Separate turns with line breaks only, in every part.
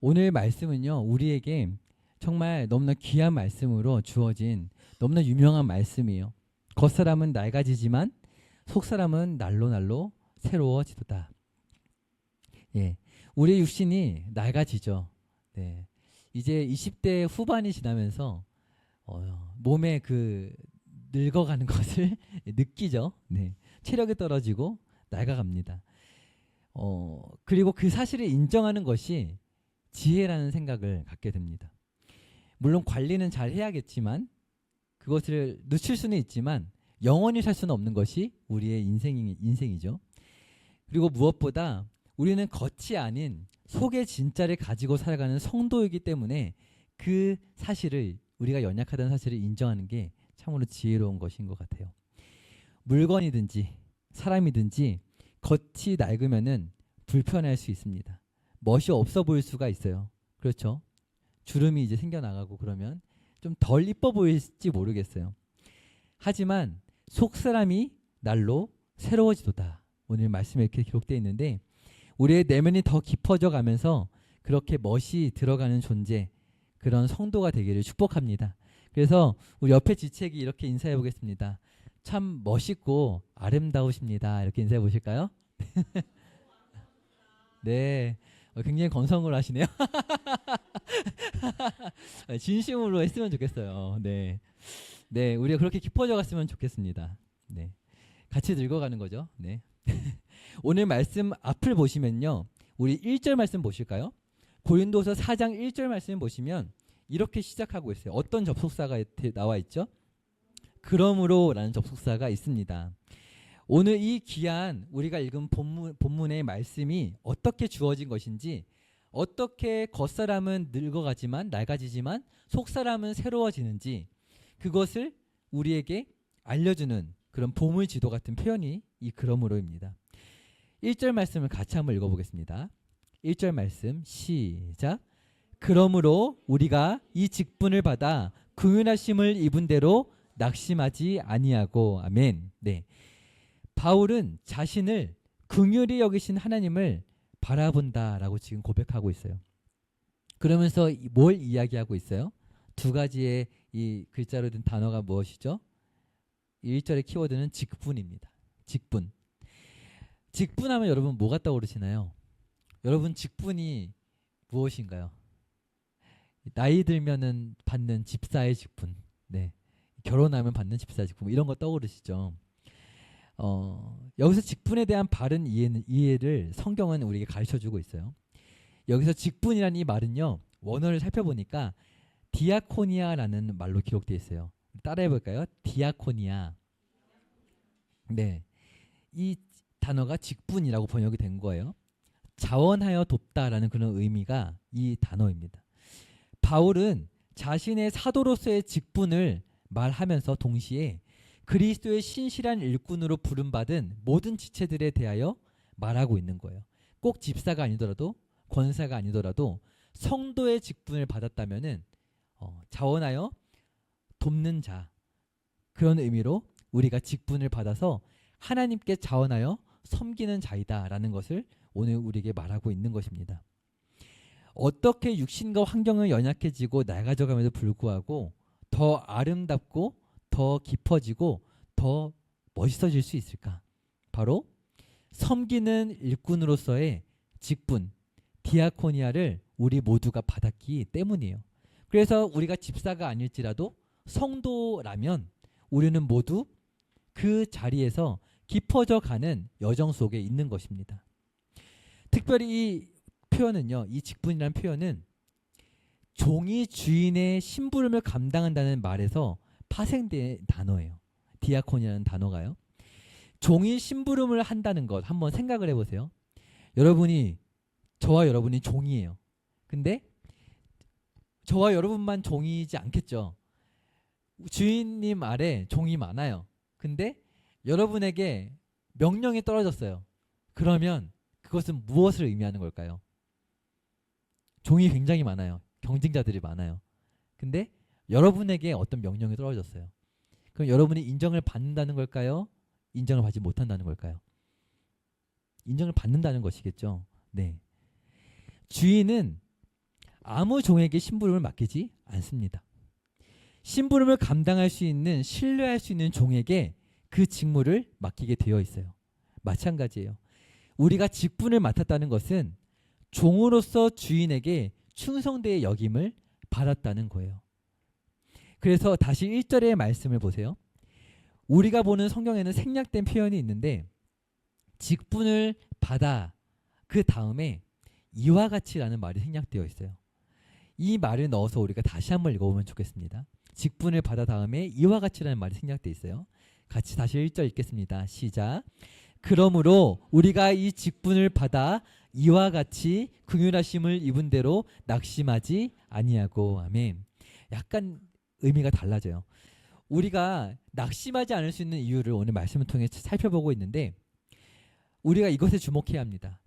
오늘 말씀은요, 우리에게 정말 너무나 귀한 말씀으로 주어진 너무나 유명한 말씀이에요. 겉사람은 낡아지지만 속사람은 날로 날로 새로워지도다. 예, 우리의 육신이 낡아지죠. 네, 이제 20대 후반이 지나면서 몸에 그 늙어가는 것을 느끼죠. 네, 체력이 떨어지고 낡아갑니다. 그리고 그 사실을 인정하는 것이 지혜라는 생각을 갖게 됩니다. 물론 관리는 잘 해야겠지만 그것을 늦출 수는 있지만 영원히 살 수는 없는 것이 우리의 인생이죠. 그리고 무엇보다 우리는 겉이 아닌 속의 진짜를 가지고 살아가는 성도이기 때문에 그 사실을, 우리가 연약하다는 사실을 인정하는 게 참으로 지혜로운 것인 것 같아요. 물건이든지 사람이든지 겉이 낡으면은 불편할 수 있습니다. 멋이 없어 보일 수가 있어요. 그렇죠? 주름이 이제 생겨나가고 그러면 좀 덜 이뻐 보일지 모르겠어요. 하지만 속사람이 날로 새로워지도다. 오늘 말씀에 이렇게 기록되어 있는데 우리의 내면이 더 깊어져 가면서 그렇게 멋이 들어가는 존재, 그런 성도가 되기를 축복합니다. 그래서 우리 옆에 지책이 이렇게 인사해 보겠습니다. 참 멋있고 아름다우십니다. 이렇게 인사해 보실까요? 네, 굉장히 건성으로 하시네요. 진심으로 했으면 좋겠어요. 네, 네, 우리가 그렇게 깊어져 갔으면 좋겠습니다. 네, 같이 늙어가는 거죠. 네. 오늘 말씀 앞을 보시면요, 우리 1절 말씀 보실까요? 고린도서 4장 1절 말씀 보시면 이렇게 시작하고 있어요. 어떤 접속사가 나와 있죠? 그러므로 라는 접속사가 있습니다. 오늘 이 귀한 우리가 읽은 본문의 말씀이 어떻게 주어진 것인지, 어떻게 겉사람은 늙어가지만 낡아지지만 속사람은 새로워지는지, 그것을 우리에게 알려주는 그런 보물지도 같은 표현이 이 그러므로입니다. 1절 말씀을 같이 한번 읽어보겠습니다. 1절 말씀 시작. 그러므로 우리가 이 직분을 받아 긍휼하심을 입은 대로 낙심하지 아니하고. 아멘. 네, 바울은 자신을 긍휼히 여기신 하나님을 바라본다라고 지금 고백하고 있어요. 그러면서 뭘 이야기하고 있어요? 두 가지의 이 글자로 든 단어가 무엇이죠? 1절의 키워드는 직분입니다. 직분. 직분하면 여러분 뭐가 떠오르시나요? 여러분 직분이 무엇인가요? 나이 들면은 받는 집사의 직분, 네, 결혼하면 받는 집사의 직분, 이런 거 떠오르시죠? 여기서 직분에 대한 바른 이해를 성경은 우리에게 가르쳐주고 있어요. 여기서 직분이라는 이 말은요, 원어를 살펴보니까 디아코니아라는 말로 기록되어 있어요. 따라해볼까요? 디아코니아. 네, 이 단어가 직분이라고 번역이 된 거예요. 자원하여 돕다라는 그런 의미가 이 단어입니다. 바울은 자신의 사도로서의 직분을 말하면서 동시에 그리스도의 신실한 일꾼으로 부름받은 모든 지체들에 대하여 말하고 있는 거예요. 꼭 집사가 아니더라도, 권사가 아니더라도 성도의 직분을 받았다면은 자원하여 돕는 자, 그런 의미로 우리가 직분을 받아서 하나님께 자원하여 섬기는 자이다라는 것을 오늘 우리에게 말하고 있는 것입니다. 어떻게 육신과 환경은 연약해지고 낡아져감에도 불구하고 더 아름답고 더 깊어지고 더 멋있어질 수 있을까? 바로 섬기는 일꾼으로서의 직분, 디아코니아를 우리 모두가 받았기 때문이에요. 그래서 우리가 집사가 아닐지라도 성도라면 우리는 모두 그 자리에서 깊어져 가는 여정 속에 있는 것입니다. 특별히 이 표현은요, 이 직분이라는 표현은 종이 주인의 심부름을 감당한다는 말에서 파생된 단어예요. 디아코니라는 단어가요. 종이 심부름을 한다는 것 한번 생각을 해보세요. 저와 여러분이 종이에요. 근데 저와 여러분만 종이지 않겠죠. 주인님 아래 종이 많아요. 근데 여러분에게 명령이 떨어졌어요. 그러면 그것은 무엇을 의미하는 걸까요? 종이 굉장히 많아요. 경쟁자들이 많아요. 근데 여러분에게 어떤 명령이 떨어졌어요. 그럼 여러분이 인정을 받는다는 걸까요? 인정을 받지 못한다는 걸까요? 인정을 받는다는 것이겠죠. 네. 주인은 아무 종에게 심부름을 맡기지 않습니다. 심부름을 감당할 수 있는, 신뢰할 수 있는 종에게 그 직무를 맡기게 되어 있어요. 마찬가지예요. 우리가 직분을 맡았다는 것은 종으로서 주인에게 충성되의 여김을 받았다는 거예요. 그래서 다시 1절의 말씀을 보세요. 우리가 보는 성경에는 생략된 표현이 있는데 직분을 받아 그 다음에 이와 같이라는 말이 생략되어 있어요. 이 말을 넣어서 우리가 다시 한번 읽어보면 좋겠습니다. 직분을 받아 다음에 이와 같이라는 말이 생략되어 있어요. 같이 다시 1절 읽겠습니다. 시작. 그러므로 우리가 이 직분을 받아 이와 같이 긍휼하심을 입은 대로 낙심하지 아니하고. 아멘. 약간 의미가 달라져요. 우리가 낙심하지 않을 수 있는 이유를 오늘 말씀을 통해 살펴보고 있는데 우리가 이것에 주목해야 합니다.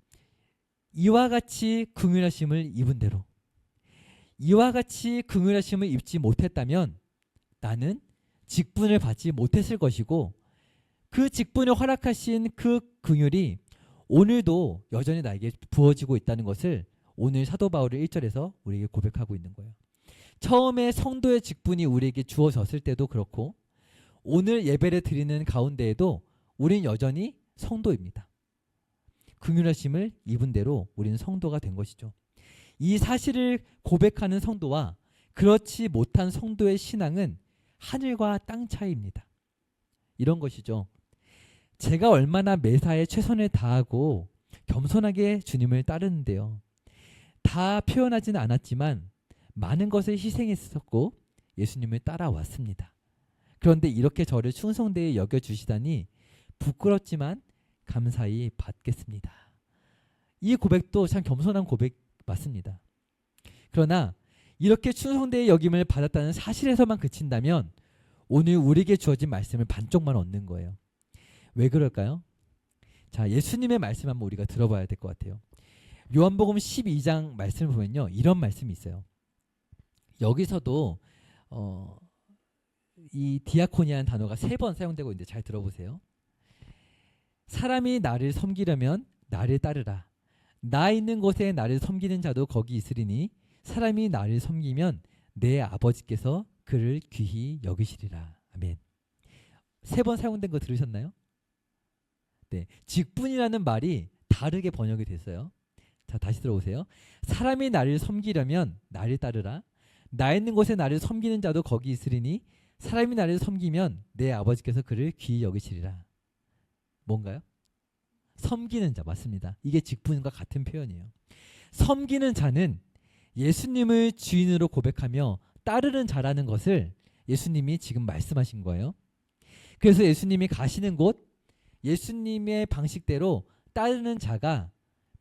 이와 같이 긍휼하심을 입은 대로. 이와 같이 긍휼하심을 입지 못했다면 나는 직분을 받지 못했을 것이고 그 직분을 허락하신 그 긍휼이 오늘도 여전히 나에게 부어지고 있다는 것을 오늘 사도 바울의 1절에서 우리에게 고백하고 있는 거예요. 처음에 성도의 직분이 우리에게 주어졌을 때도 그렇고 오늘 예배를 드리는 가운데에도 우리는 여전히 성도입니다. 긍휼하심을 입은 대로 우리는 성도가 된 것이죠. 이 사실을 고백하는 성도와 그렇지 못한 성도의 신앙은 하늘과 땅 차이입니다. 이런 것이죠. 제가 얼마나 매사에 최선을 다하고 겸손하게 주님을 따르는데요. 다 표현하지는 않았지만 많은 것을 희생했었고 예수님을 따라왔습니다. 그런데 이렇게 저를 충성되이 여겨주시다니 부끄럽지만 감사히 받겠습니다. 이 고백도 참 겸손한 고백 맞습니다. 그러나 이렇게 충성되이 여김을 받았다는 사실에서만 그친다면 오늘 우리에게 주어진 말씀을 반쪽만 얻는 거예요. 왜 그럴까요? 자, 예수님의 말씀 한번 우리가 들어봐야 될 것 같아요. 요한복음 12장 말씀을 보면요, 이런 말씀이 있어요. 여기서도 이 디아코니아라는 단어가 3번 사용되고 있는데 잘 들어보세요. 사람이 나를 섬기려면 나를 따르라. 나 있는 곳에 나를 섬기는 자도 거기 있으리니 사람이 나를 섬기면 내 아버지께서 그를 귀히 여기시리라. 아멘. 3번 사용된 거 들으셨나요? 네, 직분이라는 말이 다르게 번역이 됐어요. 자, 다시 들어보세요. 사람이 나를 섬기려면 나를 따르라. 나 있는 곳에 나를 섬기는 자도 거기 있으리니 사람이 나를 섬기면 내 아버지께서 그를 귀히 여기시리라. 뭔가요? 섬기는 자, 맞습니다. 이게 직분과 같은 표현이에요. 섬기는 자는 예수님을 주인으로 고백하며 따르는 자라는 것을 예수님이 지금 말씀하신 거예요. 그래서 예수님이 가시는 곳, 예수님의 방식대로 따르는 자가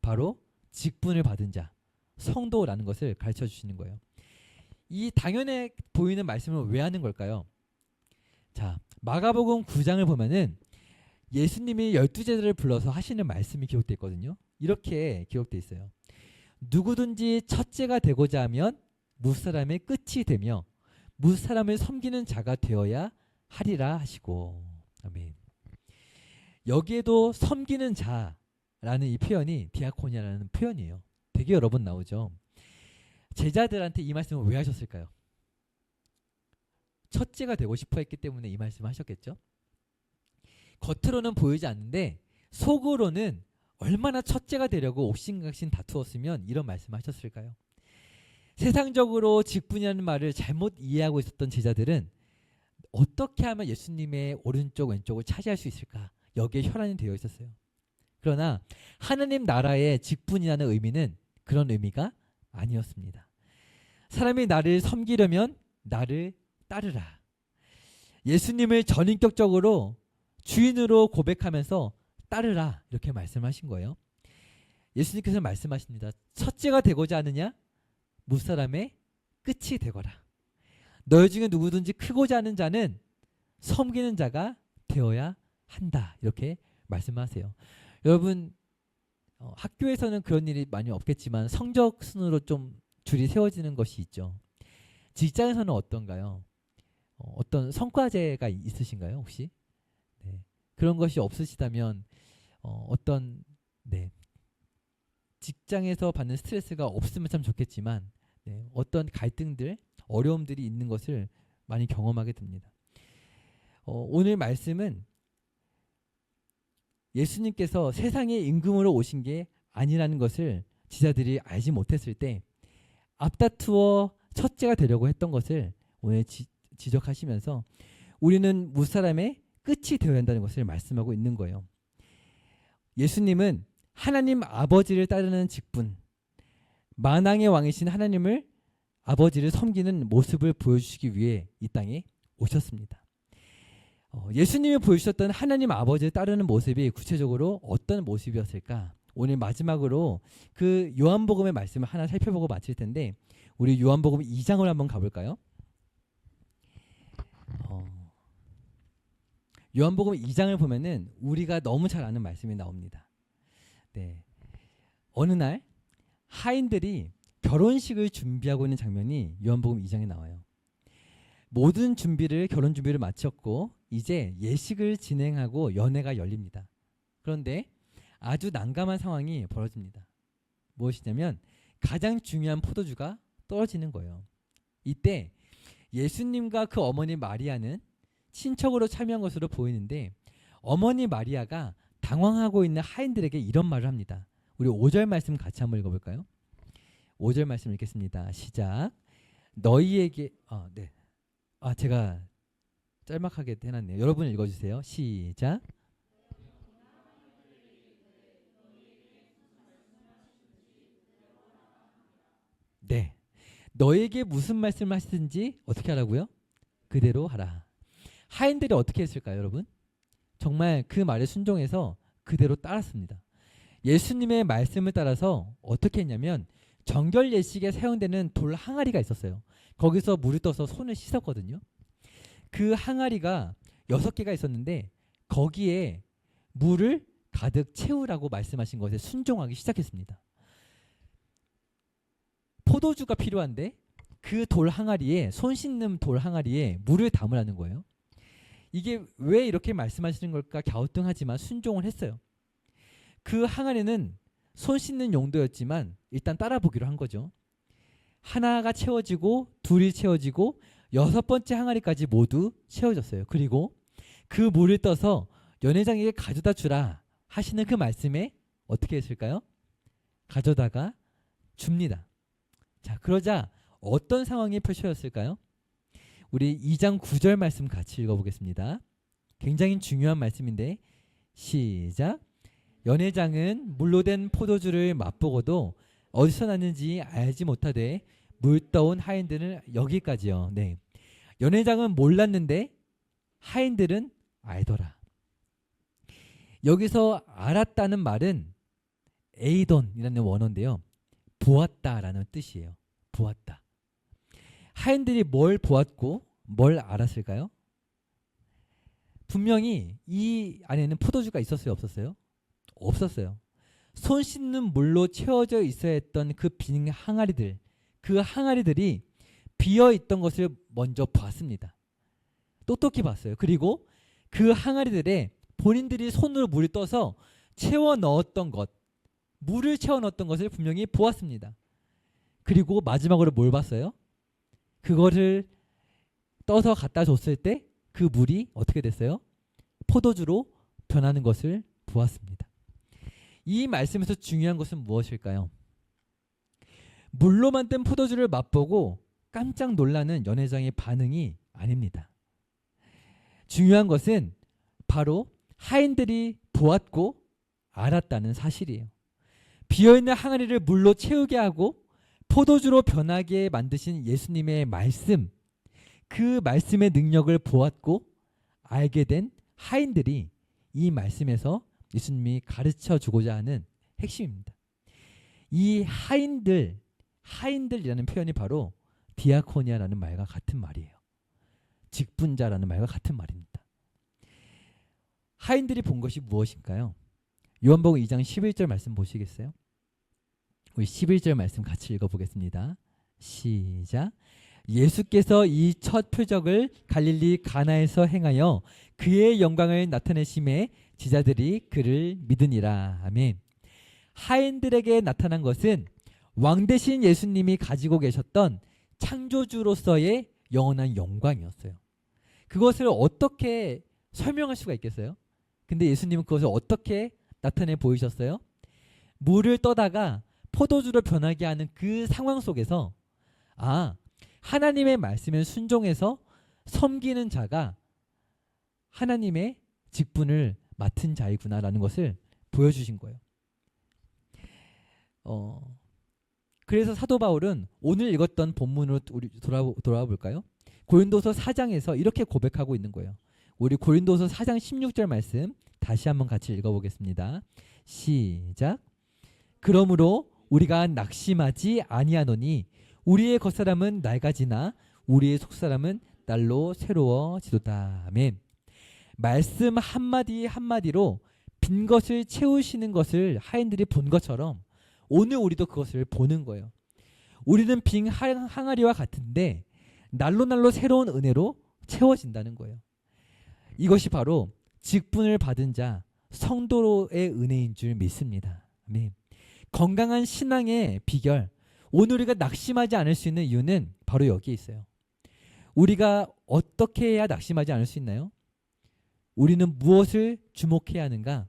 바로 직분을 받은 자, 성도라는 것을 가르쳐 주시는 거예요. 이 당연해 보이는 말씀을 왜 하는 걸까요? 자, 마가복음 9장을 보면은 예수님이 12제자를 불러서 하시는 말씀이 기록되어 있거든요. 이렇게 기록되어 있어요. 누구든지 첫째가 되고자 하면 무사람의 끝이 되며 무사람을 섬기는 자가 되어야 하리라 하시고. 아멘. 여기에도 섬기는 자라는 이 표현이 디아코니아라는 표현이에요. 되게 여러 번 나오죠. 제자들한테 이 말씀을 왜 하셨을까요? 첫째가 되고 싶어 했기 때문에 이 말씀을 하셨겠죠. 겉으로는 보이지 않는데 속으로는 얼마나 첫째가 되려고 옥신각신 다투었으면 이런 말씀을 하셨을까요? 세상적으로 직분이라는 말을 잘못 이해하고 있었던 제자들은 어떻게 하면 예수님의 오른쪽 왼쪽을 차지할 수 있을까? 여기에 혈안이 되어 있었어요. 그러나 하나님 나라의 직분이라는 의미는 그런 의미가 아니었습니다. 사람이 나를 섬기려면 나를 따르라. 예수님을 전인격적으로 주인으로 고백하면서 따르라, 이렇게 말씀하신 거예요. 예수님께서 말씀하십니다. 첫째가 되고자 하느냐? 무사람의 끝이 되거라. 너희 중에 누구든지 크고자 하는 자는 섬기는 자가 되어야 한다. 이렇게 말씀하세요. 여러분 학교에서는 그런 일이 많이 없겠지만 성적 순으로 좀 줄이 세워지는 것이 있죠. 직장에서는 어떤가요? 어떤 성과제가 있으신가요, 혹시? 네. 그런 것이 없으시다면 어떤 직장에서 받는 스트레스가 없으면 참 좋겠지만 어떤 갈등들, 어려움들이 있는 것을 많이 경험하게 됩니다. 오늘 말씀은 예수님께서 세상에 임금으로 오신 게 아니라는 것을 지자들이 알지 못했을 때 앞다투어 첫째가 되려고 했던 것을 오늘 지적하시면서 우리는 무사람의 끝이 되어야 한다는 것을 말씀하고 있는 거예요. 예수님은 하나님 아버지를 따르는 직분, 만왕의 왕이신 하나님을 아버지를 섬기는 모습을 보여주시기 위해 이 땅에 오셨습니다. 예수님이 보여주셨던 하나님 아버지를 따르는 모습이 구체적으로 어떤 모습이었을까? 오늘 마지막으로 그 요한복음의 말씀을 하나 살펴보고 마칠 텐데 우리 요한복음 2장을 한번 가볼까요? 요한복음 2장을 보면은 우리가 너무 잘 아는 말씀이 나옵니다. 네. 어느 날 하인들이 결혼식을 준비하고 있는 장면이 요한복음 2장에 나와요. 모든 결혼 준비를 마쳤고 이제 예식을 진행하고 연회가 열립니다. 그런데 아주 난감한 상황이 벌어집니다. 무엇이냐면 가장 중요한 포도주가 떨어지는 거예요. 이때 예수님과 그 어머니 마리아는 친척으로 참여한 것으로 보이는데 어머니 마리아가 당황하고 있는 하인들에게 이런 말을 합니다. 우리 5절 말씀 같이 한번 읽어볼까요? 5절 말씀 읽겠습니다. 시작. 너희에게 제가 짤막하게 해놨네요. 여러분 읽어주세요. 시작. 네. 너에게 무슨 말씀을 하시든지 어떻게 하라고요? 그대로 하라. 하인들이 어떻게 했을까요, 여러분? 정말 그 말에 순종해서 그대로 따랐습니다. 예수님의 말씀을 따라서 어떻게 했냐면 정결 예식에 사용되는 돌 항아리가 있었어요. 거기서 물을 떠서 손을 씻었거든요. 그 항아리가 6개가 있었는데 거기에 물을 가득 채우라고 말씀하신 것에 순종하기 시작했습니다. 포도주가 필요한데 그 돌 항아리에, 손 씻는 돌 항아리에 물을 담으라는 거예요. 이게 왜 이렇게 말씀하시는 걸까 갸우뚱하지만 순종을 했어요. 그 항아리는 손 씻는 용도였지만 일단 따라보기로 한 거죠. 하나가 채워지고 둘이 채워지고 6번째 항아리까지 모두 채워졌어요. 그리고 그 물을 떠서 연회장에게 가져다 주라 하시는 그 말씀에 어떻게 했을까요? 가져다가 줍니다. 자, 그러자 어떤 상황이 펼쳐졌을까요? 우리 2장 9절 말씀 같이 읽어보겠습니다. 굉장히 중요한 말씀인데 시작. 연회장은 물로 된 포도주를 맛보고도 어디서 났는지 알지 못하되 물 떠온 하인들은 여기까지요. 네. 연회장은 몰랐는데 하인들은 알더라. 여기서 알았다는 말은 에이돈이라는 원어인데요. 보았다라는 뜻이에요. 보았다. 하인들이 뭘 보았고 뭘 알았을까요? 분명히 이 안에는 포도주가 있었어요, 없었어요? 없었어요. 손 씻는 물로 채워져 있어야 했던 그 빈 항아리들, 그 항아리들이 비어 있던 것을 먼저 봤습니다. 똑똑히 봤어요. 그리고 그 항아리들에 본인들이 손으로 물을 떠서 채워 넣었던 것, 물을 채워 넣었던 것을 분명히 보았습니다. 그리고 마지막으로 뭘 봤어요? 그거를 떠서 갖다 줬을 때 그 물이 어떻게 됐어요? 포도주로 변하는 것을 보았습니다. 이 말씀에서 중요한 것은 무엇일까요? 물로 만든 포도주를 맛보고 깜짝 놀라는 연회장의 반응이 아닙니다. 중요한 것은 바로 하인들이 보았고 알았다는 사실이에요. 비어있는 항아리를 물로 채우게 하고 포도주로 변하게 만드신 예수님의 말씀, 그 말씀의 능력을 보았고 알게 된 하인들이 이 말씀에서 예수님이 가르쳐 주고자 하는 핵심입니다. 이 하인들이라는 표현이 바로 디아코니아라는 말과 같은 말이에요. 직분자라는 말과 같은 말입니다. 하인들이 본 것이 무엇일까요? 요한복음 2장 11절 말씀 보시겠어요? 우리 11절 말씀 같이 읽어보겠습니다. 시작. 예수께서 이 첫 표적을 갈릴리 가나에서 행하여 그의 영광을 나타내심에 제자들이 그를 믿으니라. 아멘. 하인들에게 나타난 것은 왕 대신 예수님이 가지고 계셨던 창조주로서의 영원한 영광이었어요. 그것을 어떻게 설명할 수가 있겠어요? 근데 예수님은 그것을 어떻게 나타내 보이셨어요? 물을 떠다가 포도주로 변하게 하는 그 상황 속에서 하나님의 말씀에 순종해서 섬기는 자가 하나님의 직분을 맡은 자이구나라는 것을 보여주신 거예요. 그래서 사도 바울은 오늘 읽었던 본문으로 우리 돌아와 볼까요? 고린도서 4장에서 이렇게 고백하고 있는 거예요. 우리 고린도서 4장 16절 말씀 다시 한번 같이 읽어보겠습니다. 시작. 그러므로 우리가 낙심하지 아니하노니 우리의 겉사람은 낡아지나 우리의 속사람은 날로 새로워지도다. 아멘. 말씀 한마디 한마디로 빈 것을 채우시는 것을 하인들이 본 것처럼 오늘 우리도 그것을 보는 거예요. 우리는 빈 항아리와 같은데 날로 새로운 은혜로 채워진다는 거예요. 이것이 바로 직분을 받은 자 성도의 은혜인 줄 믿습니다. 아멘. 건강한 신앙의 비결, 오늘 우리가 낙심하지 않을 수 있는 이유는 바로 여기에 있어요. 우리가 어떻게 해야 낙심하지 않을 수 있나요? 우리는 무엇을 주목해야 하는가?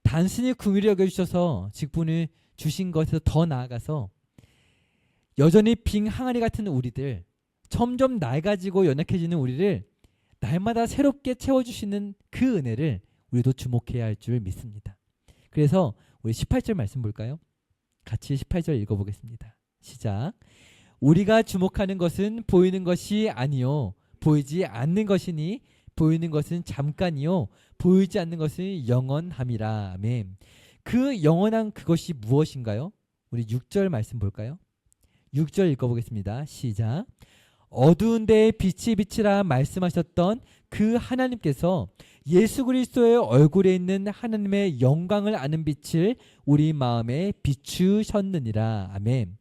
단순히 긍휼히 여겨주셔서 직분을 주신 것에서 더 나아가서 여전히 빈 항아리 같은 우리들, 점점 낡아지고 연약해지는 우리를 날마다 새롭게 채워주시는 그 은혜를 우리도 주목해야 할 줄 믿습니다. 그래서 우리 18절 말씀 볼까요? 같이 18절 읽어보겠습니다. 시작. 우리가 주목하는 것은 보이는 것이 아니요 보이지 않는 것이니 보이는 것은 잠깐이요 보이지 않는 것은 영원함이라. 아멘. 그 영원한 그것이 무엇인가요? 우리 6절 말씀 볼까요? 6절 읽어보겠습니다. 시작. 어두운 데에 빛이 비치라 말씀하셨던 그 하나님께서 예수 그리스도의 얼굴에 있는 하나님의 영광을 아는 빛을 우리 마음에 비추셨느니라. 아멘.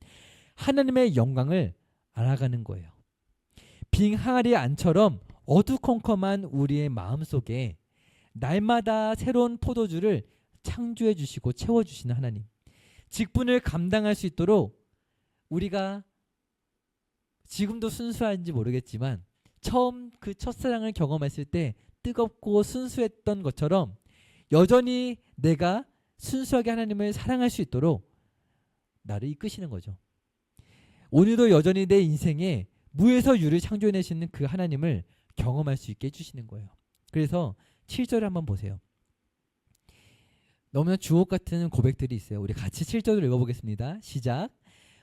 하나님의 영광을 알아가는 거예요. 빈 항아리 안처럼 어두컴컴한 우리의 마음속에 날마다 새로운 포도주를 창조해 주시고 채워주시는 하나님, 직분을 감당할 수 있도록 우리가 지금도 순수한지 모르겠지만 처음 그 첫사랑을 경험했을 때 뜨겁고 순수했던 것처럼 여전히 내가 순수하게 하나님을 사랑할 수 있도록 나를 이끄시는 거죠. 오늘도 여전히 내 인생에 무에서 유를 창조해내시는 그 하나님을 경험할 수 있게 해주시는 거예요. 그래서 7절을 한번 보세요. 너무나 주옥 같은 고백들이 있어요. 우리 같이 7절을 읽어보겠습니다. 시작.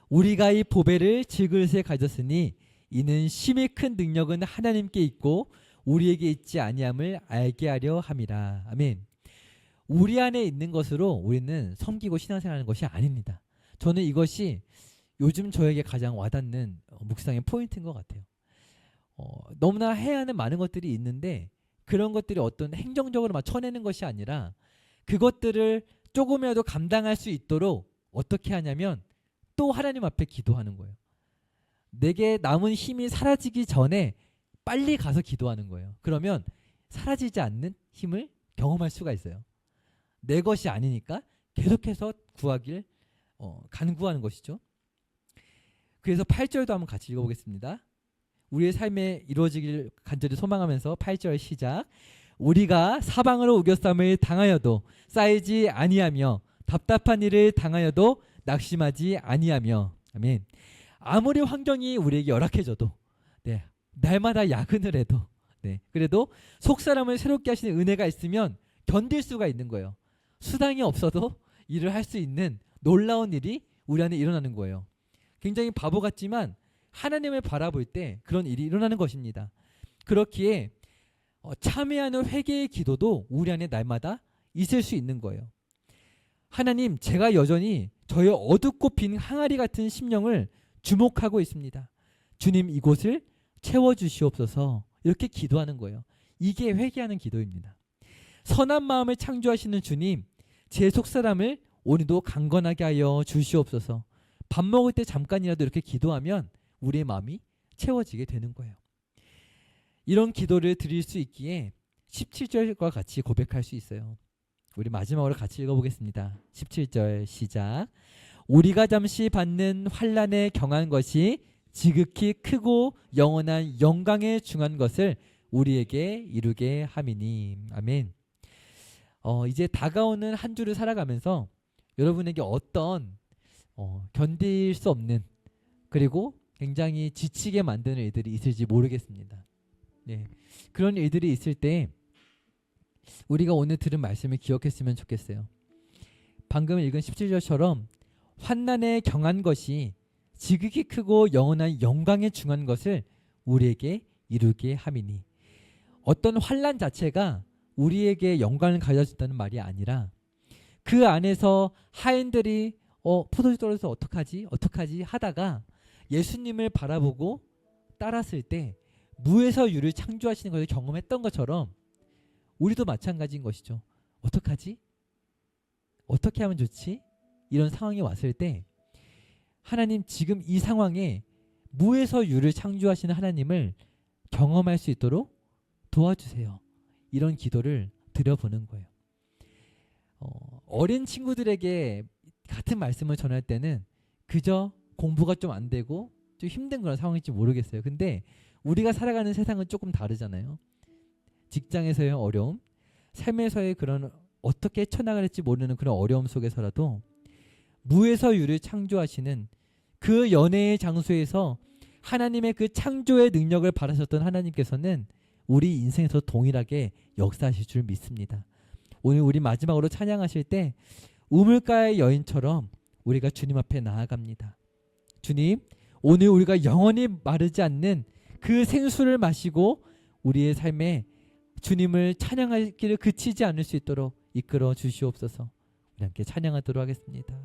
우리가 이 보배를 질그릇에 가졌으니 이는 심히 큰 능력은 하나님께 있고 우리에게 있지 아니함을 알게 하려 함이라. 아멘. 우리 안에 있는 것으로 우리는 섬기고 신앙생활하는 것이 아닙니다. 저는 이것이 요즘 저에게 가장 와닿는 묵상의 포인트인 것 같아요. 너무나 해야 하는 많은 것들이 있는데 그런 것들이 어떤 행정적으로 막 쳐내는 것이 아니라 그것들을 조금이라도 감당할 수 있도록 어떻게 하냐면 또 하나님 앞에 기도하는 거예요. 내게 남은 힘이 사라지기 전에 빨리 가서 기도하는 거예요. 그러면 사라지지 않는 힘을 경험할 수가 있어요. 내 것이 아니니까 계속해서 구하길 간구하는 것이죠. 그래서 8절도 한번 같이 읽어보겠습니다. 우리의 삶에 이루어지길 간절히 소망하면서 8절 시작. 우리가 사방으로 우겨쌈을 당하여도 쌓이지 아니하며 답답한 일을 당하여도 낙심하지 아니하며. 아멘. 아무리 환경이 우리에게 열악해져도 날마다 야근을 해도 그래도 속사람을 새롭게 하시는 은혜가 있으면 견딜 수가 있는 거예요. 수당이 없어도 일을 할 수 있는 놀라운 일이 우리 안에 일어나는 거예요. 굉장히 바보 같지만 하나님을 바라볼 때 그런 일이 일어나는 것입니다. 그렇기에 참회하는 회개의 기도도 우리 안에 날마다 있을 수 있는 거예요. 하나님, 제가 여전히 저의 어둡고 빈 항아리 같은 심령을 주목하고 있습니다. 주님 이곳을 채워주시옵소서. 이렇게 기도하는 거예요. 이게 회개하는 기도입니다. 선한 마음을 창조하시는 주님, 제 속사람을 오늘도 강건하게 하여 주시옵소서. 밥 먹을 때 잠깐이라도 이렇게 기도하면 우리의 마음이 채워지게 되는 거예요. 이런 기도를 드릴 수 있기에 17절과 같이 고백할 수 있어요. 우리 마지막으로 같이 읽어보겠습니다. 17절 시작. 우리가 잠시 받는 환난에 경한 것이 지극히 크고 영원한 영광에 중한 것을 우리에게 이루게 함이니. 아멘. 이제 다가오는 한 주를 살아가면서 여러분에게 어떤 견딜 수 없는 그리고 굉장히 지치게 만드는 일들이 있을지 모르겠습니다. 네, 그런 일들이 있을 때 우리가 오늘 들은 말씀을 기억했으면 좋겠어요. 방금 읽은 17절처럼 환난에 경한 것이 지극히 크고 영원한 영광에 중한 것을 우리에게 이루게 함이니. 어떤 환난 자체가 우리에게 영광을 가져준다는 말이 아니라 그 안에서 하인들이 포도주 떨어져서 어떡하지 하다가 예수님을 바라보고 따랐을 때 무에서 유를 창조하시는 것을 경험했던 것처럼 우리도 마찬가지인 것이죠. 어떡하지? 어떻게 하면 좋지? 이런 상황이 왔을 때 하나님 지금 이 상황에 무에서 유를 창조하시는 하나님을 경험할 수 있도록 도와주세요. 이런 기도를 드려보는 거예요. 어린 친구들에게 같은 말씀을 전할 때는 그저 공부가 좀 안 되고 좀 힘든 그런 상황일지 모르겠어요. 근데 우리가 살아가는 세상은 조금 다르잖아요. 직장에서의 어려움, 삶에서의 그런 어떻게 쳐나갈지 모르는 그런 어려움 속에서라도 무에서 유를 창조하시는 그 연애의 장소에서 하나님의 그 창조의 능력을 바라셨던 하나님께서는 우리 인생에서 동일하게 역사하실 줄 믿습니다. 오늘 우리 마지막으로 찬양하실 때 우물가의 여인처럼 우리가 주님 앞에 나아갑니다. 주님, 오늘 우리가 영원히 마르지 않는 그 생수를 마시고 우리의 삶에 주님을 찬양할 길을 그치지 않을 수 있도록 이끌어 주시옵소서. 우리 함께 찬양하도록 하겠습니다.